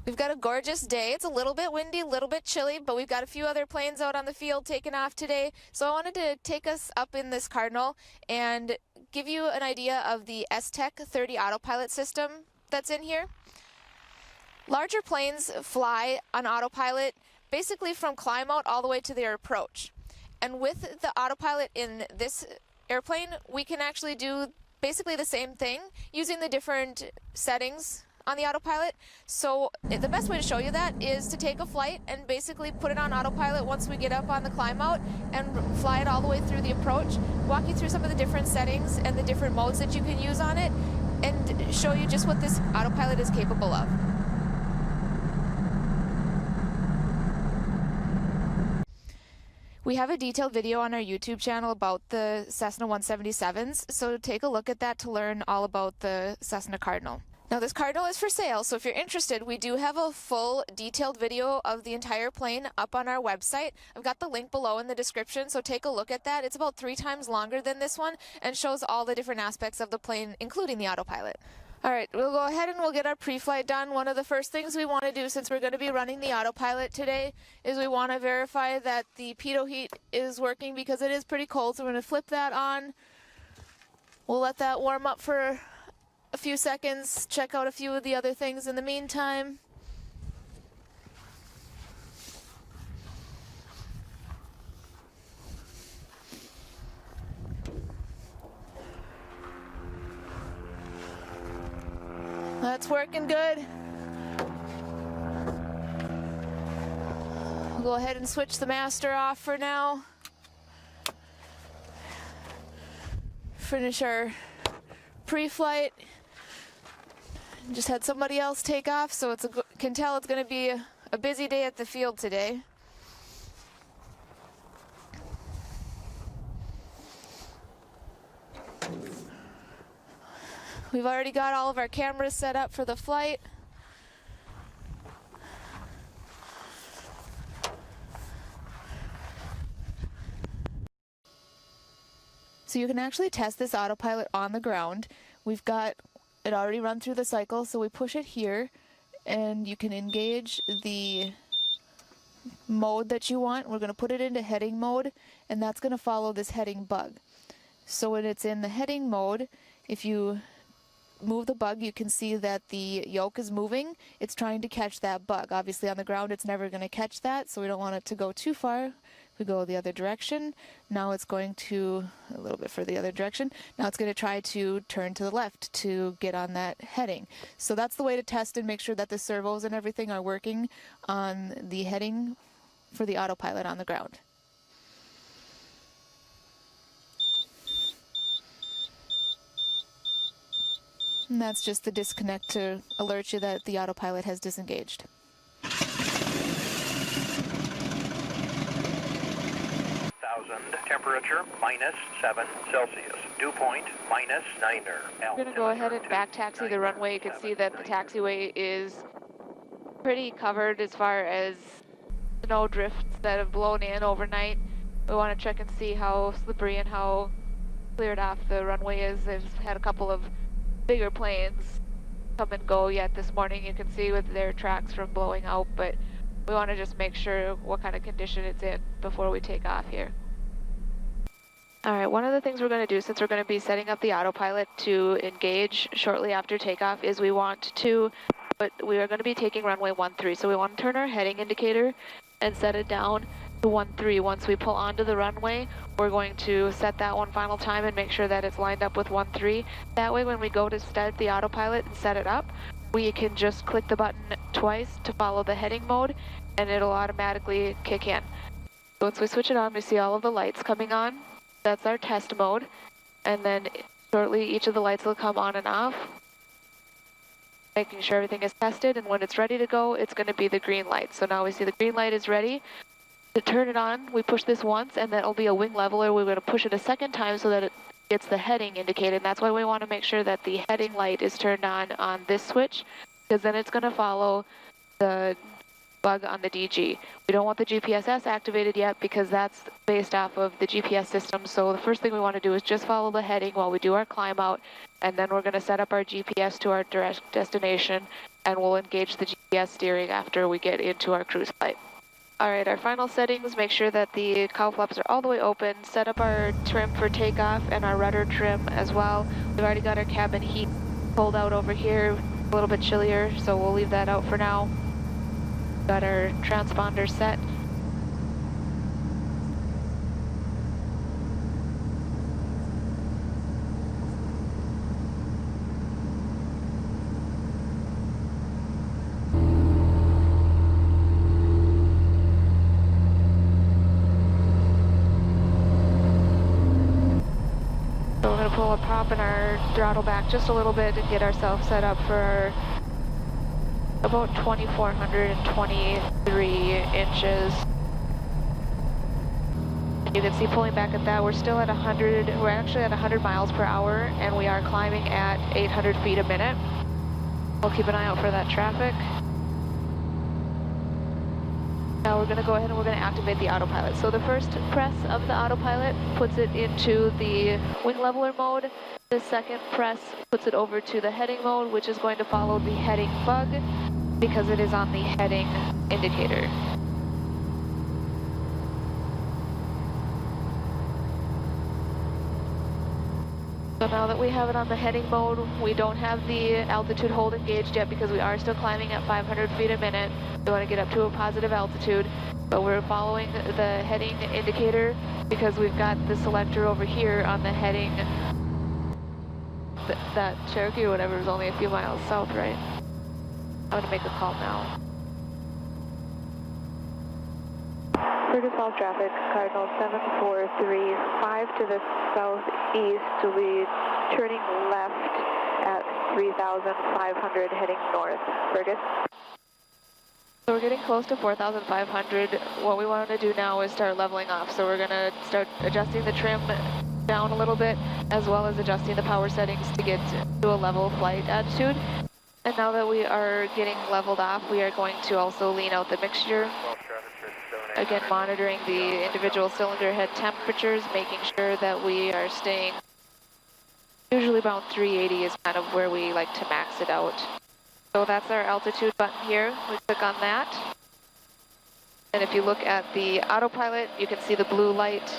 We've got a gorgeous day. It's a little bit windy, a little bit chilly, but we've got a few other planes out on the field taking off today. So I wanted to take us up in this Cardinal and give you an idea of the S-Tec 30 autopilot system that's in here. Larger planes fly on autopilot basically from climb out all the way to their approach. And with the autopilot in this airplane, we can actually do basically the same thing using the different settings on the autopilot. So the best way to show you that is to take a flight and basically put it on autopilot once we get up on the climb out and fly it all the way through the approach, walk you through some of the different settings and the different modes that you can use on it, and show you just what this autopilot is capable of. We have a detailed video on our YouTube channel about the Cessna 177s, so take a look at that to learn all about the Cessna Cardinal. Now this Cardinal is for sale, so if you're interested, we do have a full detailed video of the entire plane up on our website. I've got the link below in the description, so take a look at that. It's about 3 times longer than this one and shows all the different aspects of the plane, including the autopilot. Alright, we'll go ahead and we'll get our pre-flight done. One of the first things we want to do, since we're going to be running the autopilot today, is we want to verify that the pitot heat is working because it is pretty cold, so we're going to flip that on. We'll let that warm up for a few seconds, check out a few of the other things in the meantime. That's working good. We'll go ahead and switch the master off for now. Finish our pre-flight. Just had somebody else take off, so can tell it's going to be a busy day at the field today. We've already got all of our cameras set up for the flight. So you can actually test this autopilot on the ground. We've got it already run through the cycle, so we push it here and you can engage the mode that you want. We're going to put it into heading mode, and that's going to follow this heading bug. So when it's in the heading mode, if you move the bug, you can see that the yoke is moving. It's trying to catch that bug. Obviously on the ground it's never going to catch that, so we don't want it to go too far. If we go the other direction, now it's going to, a little bit further the other direction, now it's going to try to turn to the left to get on that heading. So that's the way to test and make sure that the servos and everything are working on the heading for the autopilot on the ground. And that's just the disconnect to alert you that the autopilot has disengaged. Temperature -7 Celsius. Dew point -9. We're going to go ahead and back taxi the runway. You can see that the taxiway is pretty covered as far as snow drifts that have blown in overnight. We want to check and see how slippery and how cleared off the runway is. They've had a couple of bigger planes come and go yet this morning. You can see with their tracks from blowing out, but we want to just make sure what kind of condition it's in before we take off here. Alright, one of the things we're going to do, since we're going to be setting up the autopilot to engage shortly after takeoff, is we are going to be taking runway 13, so we want to turn our heading indicator and set it down to 13. Once we pull onto the runway, we're going to set that one final time and make sure that it's lined up with 13. That way when we go to start the autopilot and set it up, we can just click the button twice to follow the heading mode and it'll automatically kick in. Once we switch it on, we see all of the lights coming on. That's our test mode, and then shortly each of the lights will come on and off, making sure everything is tested, and when it's ready to go, it's going to be the green light. So now we see the green light is ready. To turn it on, we push this once, and that'll be a wing leveler. We're going to push it a second time so that it gets the heading indicated, and that's why we want to make sure that the heading light is turned on this switch, because then it's going to follow the bug on the DG. We don't want the GPSS activated yet because that's based off of the GPS system. So the first thing we want to do is just follow the heading while we do our climb out, and then we're going to set up our GPS to our direct destination, and we'll engage the GPS steering after we get into our cruise flight. All right, our final settings, make sure that the cowl flaps are all the way open, set up our trim for takeoff and our rudder trim as well. We've already got our cabin heat pulled out over here, a little bit chillier, so we'll leave that out for now. Got our transponder set. So we're going to pull a prop and our throttle back just a little bit and get ourselves set up for our about 2,423 inches. You can see pulling back at that, we're still at 100, we're actually at 100 miles per hour, and we are climbing at 800 feet a minute. We'll keep an eye out for that traffic. Now we're going to go ahead and we're going to activate the autopilot. So the first press of the autopilot puts it into the wing leveler mode. The second press puts it over to the heading mode, which is going to follow the heading bug because it is on the heading indicator. So now that we have it on the heading mode, we don't have the altitude hold engaged yet because we are still climbing at 500 feet a minute. We want to get up to a positive altitude, but we're following the heading indicator because we've got the selector over here on the heading. That Cherokee or whatever is only a few miles south, right? I'm going to make a call now. Clear to south traffic, Cardinal 7435 to the southeast. We'll be turning left at 3,500 heading north. Fergus. So we're getting close to 4,500. What we want to do now is start leveling off. So we're going to start adjusting the trim down a little bit, as well as adjusting the power settings to get to a level flight attitude. And now that we are getting leveled off, we are going to also lean out the mixture. Again, monitoring the individual cylinder head temperatures, making sure that we are staying usually about 380 is kind of where we like to max it out. So that's our altitude button here. We click on that. And if you look at the autopilot, you can see the blue light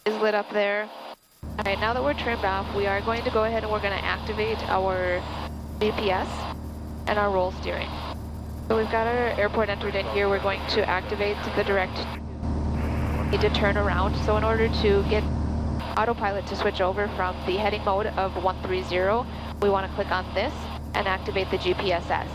is lit up there. All right, now that we're trimmed off, we are going to go ahead and we're going to activate our GPS and our roll steering. So we've got our airport entered in here. We're going to activate the direct need to turn around. So in order to get autopilot to switch over from the heading mode of 130, we want to click on this and activate the GPSS.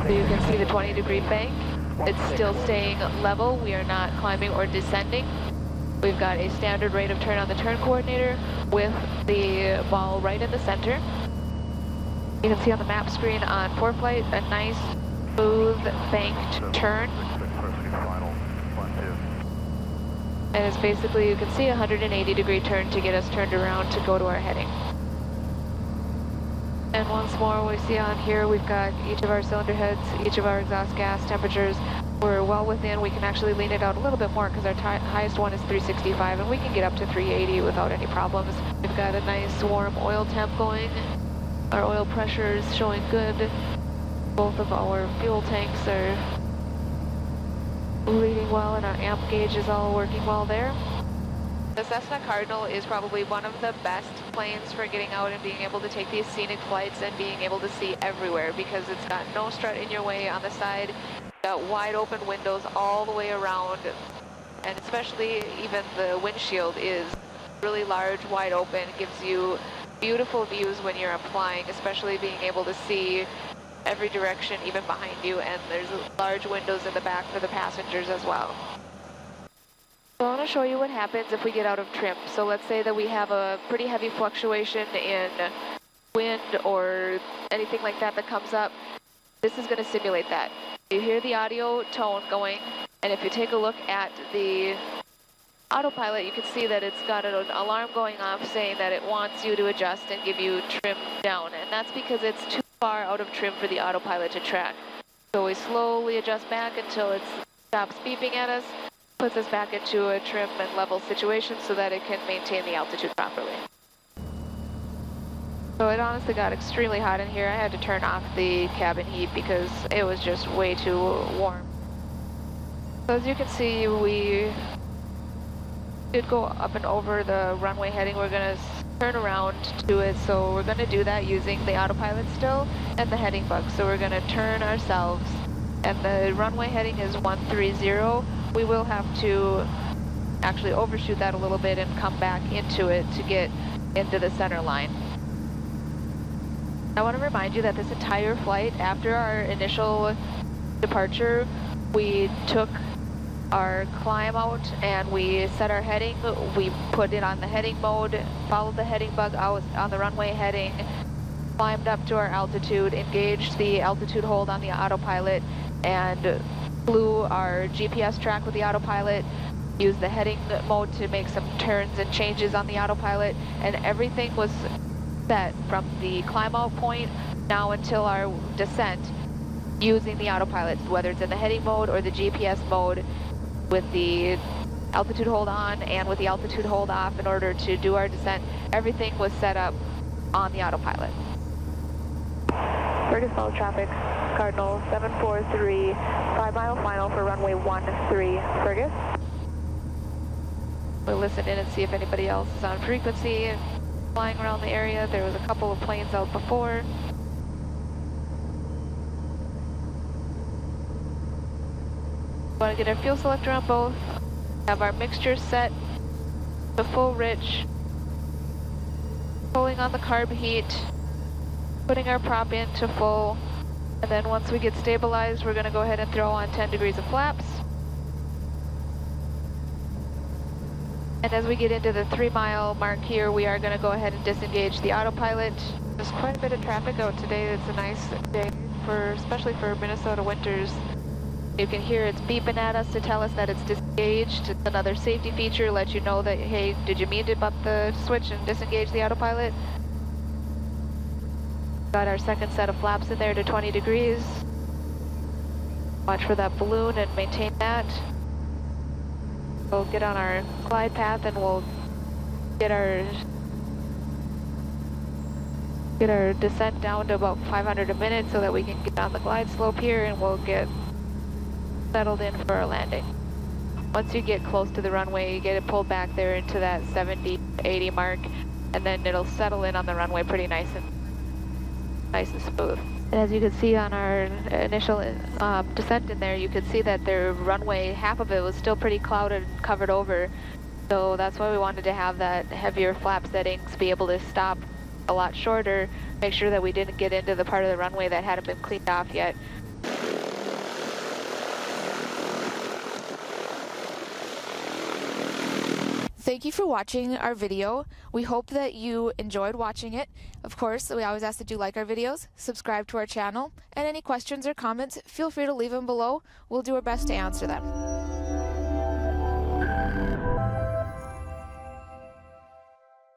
So you can see the 20-degree bank. It's still staying level. We are not climbing or descending. We've got a standard rate of turn on the turn coordinator with the ball right in the center. You can see on the map screen on ForeFlight a nice, smooth, banked turn. And it's basically, you can see a 180-degree turn to get us turned around to go to our heading. And once more, we see on here, we've got each of our cylinder heads, each of our exhaust gas temperatures. We're well within. We can actually lean it out a little bit more because our highest one is 365, and we can get up to 380 without any problems. We've got a nice warm oil temp going. Our oil pressure is showing good. Both of our fuel tanks are reading well, and our amp gauge is all working well there. The Cessna Cardinal is probably one of the best planes for getting out and being able to take these scenic flights and being able to see everywhere because it's got no strut in your way on the side. Got wide open windows all the way around, and especially even the windshield is really large, wide open. It gives you beautiful views when you're flying, especially being able to see every direction, even behind you, and there's large windows in the back for the passengers as well. So I want to show you what happens if we get out of trim. So let's say that we have a pretty heavy fluctuation in wind or anything like that that comes up. This is going to simulate that. You hear the audio tone going, and if you take a look at the autopilot, you can see that it's got an alarm going off saying that it wants you to adjust and give you trim down, and that's because it's too far out of trim for the autopilot to track. So we slowly adjust back until it stops beeping at us, puts us back into a trim and level situation so that it can maintain the altitude properly. So it honestly got extremely hot in here. I had to turn off the cabin heat because it was just way too warm. So as you can see, we did go up and over the runway heading. We're going to turn around to it, so we're going to do that using the autopilot still and the heading bug. So we're going to turn ourselves, and the runway heading is 130. We will have to actually overshoot that a little bit and come back into it to get into the center line. I want to remind you that this entire flight, after our initial departure, we took our climb out and we set our heading. We put it on the heading mode, followed the heading bug out on the runway heading, climbed up to our altitude, engaged the altitude hold on the autopilot, and flew our GPS track with the autopilot, used the heading mode to make some turns and changes on the autopilot, and everything was set from the climb out point now until our descent using the autopilot, whether it's in the heading mode or the GPS mode, with the altitude hold on and with the altitude hold off in order to do our descent. Everything was set up on the autopilot. Fergus follow traffic, Cardinal 743, 5 mile final for runway 13, Fergus. We'll listen in and see if anybody else is on frequency and flying around the area. There was a couple of planes out before. Want to get our fuel selector on both, have our mixture set to full rich, pulling on the carb heat, putting our prop in to full, and then once we get stabilized, we're going to go ahead and throw on 10 degrees of flaps. And as we get into the 3 mile mark here, we are going to go ahead and disengage the autopilot. There's quite a bit of traffic out today. It's a nice day, especially for Minnesota winters. You can hear it's beeping at us to tell us that it's disengaged. It's another safety feature, let you know that, hey, did you mean to bump the switch and disengage the autopilot? Got our second set of flaps in there to 20 degrees. Watch for that balloon and maintain that. We'll get on our glide path and we'll get our descent down to about 500 a minute so that we can get on the glide slope here, and we'll get settled in for our landing. Once you get close to the runway, you get it pulled back there into that 70, 80 mark, and then it'll settle in on the runway pretty nice and smooth. And as you can see on our initial descent in there, you can see that the runway, half of it was still pretty clouded and covered over. So that's why we wanted to have that heavier flap settings, be able to stop a lot shorter, make sure that we didn't get into the part of the runway that hadn't been cleaned off yet. Thank you for watching our video. We hope that you enjoyed watching it. Of course, we always ask that you like our videos, subscribe to our channel, and any questions or comments, feel free to leave them below. We'll do our best to answer them.